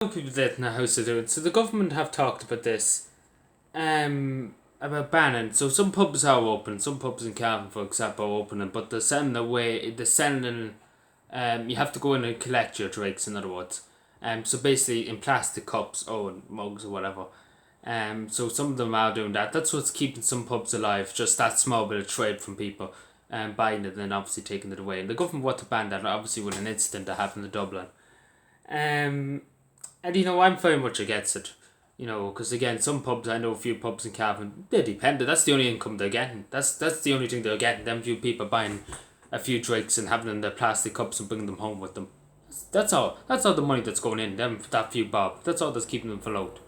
People that know how to do it. So the government have talked about this, about banning. So some pubs are open. Some pubs in Cavan, for example, are open, but they're sending away. They're sending. You have to go in and collect your drinks. In other words, so basically in plastic cups or mugs or whatever. So some of them are doing that. That's what's keeping some pubs alive. Just that small bit of trade from people, buying it and then obviously taking it away. And the government want to ban that. Obviously, with an incident that happened in Dublin. Um, and I'm very much against it. Because again, some pubs, I know a few pubs in Cavan, they're dependent. That's the only income they're getting. That's the only thing they're getting. Them few people buying a few drinks and having them in their plastic cups and bringing them home with them. That's all. That's all the money that's going in. Them that few bob. That's all that's keeping them afloat.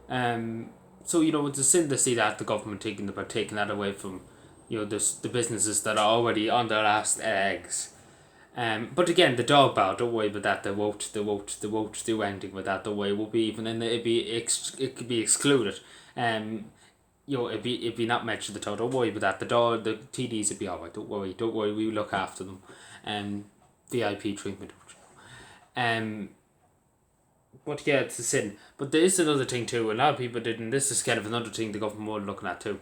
Um, so it's a sin to see that the government taking that away from, the businesses that are already on their last eggs. But again, the dog bar, don't worry about that. They won't do anything with that. Don't worry, it will be even in it could be excluded. It'd be not mentioned at all. Don't worry about that. The TDs would be alright. Don't worry. We will look after them. VIP treatment. But yeah, it's a sin. But there is another thing too. A lot of people didn't. This is kind of another thing the government were looking at too.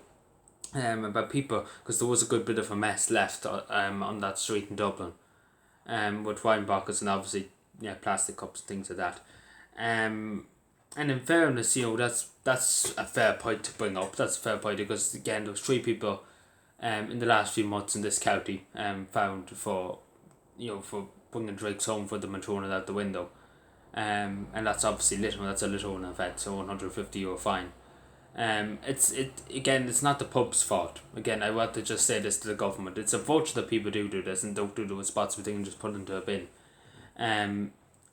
About people, because there was a good bit of a mess left on that street in Dublin, with wine bottles and obviously plastic cups and things like that. And in fairness, that's a fair point to bring up. That's a fair point because again, there was 3 people, in the last few months in this county, found for bringing drinks home for them and throwing it out the window. And that's obviously littering. That's a littering offence, so €150 fine. It's not the pub's fault. Again, I want to just say this to the government. It's unfortunate that people do this and don't do the responsible thing and just put it into a bin.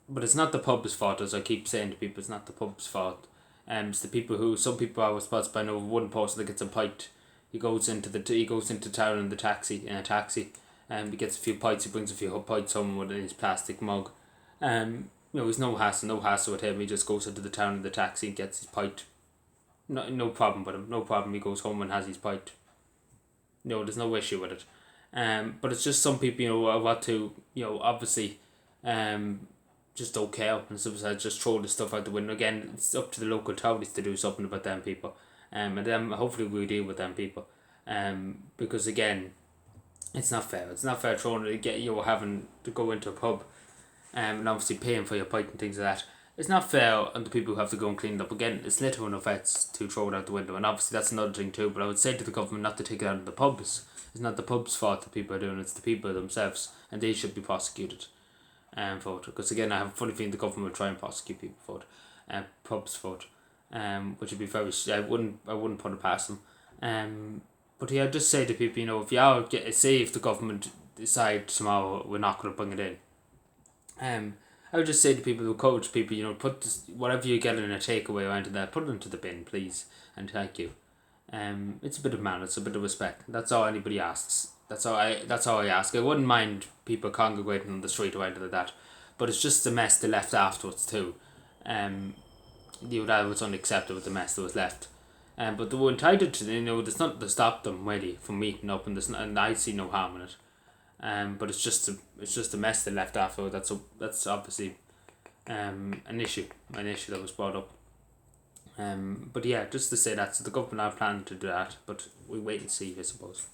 But it's not the pub's fault, as I keep saying to people. It's not the pub's fault. It's the people some people are responsible. I know one person that gets a pint. He goes into town in a taxi. He gets a few pints. He brings a few pints home with his plastic mug. There's no hassle with him. He just goes into the town in the taxi and gets his pint. No problem with him. No problem. He goes home and has his pint. There's no issue with it. But it's just some people, want to, obviously, just don't care and sometimes just throw the stuff out the window. Again, it's up to the local authorities to do something about them people. And then hopefully we deal with them people. Because again, it's not fair. It's not fair throwing having to go into a pub, and obviously paying for your pint and things like that. It's not fair on the people who have to go and clean it up. Again, it's littering offence to throw it out the window, and obviously that's another thing too. But I would say to the government not to take it out of the pubs. It's not the pub's fault that people are doing it, it's the people themselves, and they should be prosecuted for it. Because again, I have a funny feeling the government will try and prosecute people for it, pubs for it, which would be very. I wouldn't put it past them. But yeah, I'd just say to people, if you are say if the government decide tomorrow we're not going to bring it in, I would just say to people, encourage people, put whatever you get in a takeaway or anything that, put it into the bin, please, and thank you. It's a bit of manners, a bit of respect. That's all anybody asks. That's all I ask. I wouldn't mind people congregating on the street or anything like that, but it's just the mess they left afterwards too. That was unacceptable. The mess that was left. But they were entitled to. There's nothing to stop them really from meeting up, and I see no harm in it. But it's just a mess they left after. That's obviously an issue that was brought up. But yeah, just to say that, so the government are planning to do that, but we wait and see, I suppose.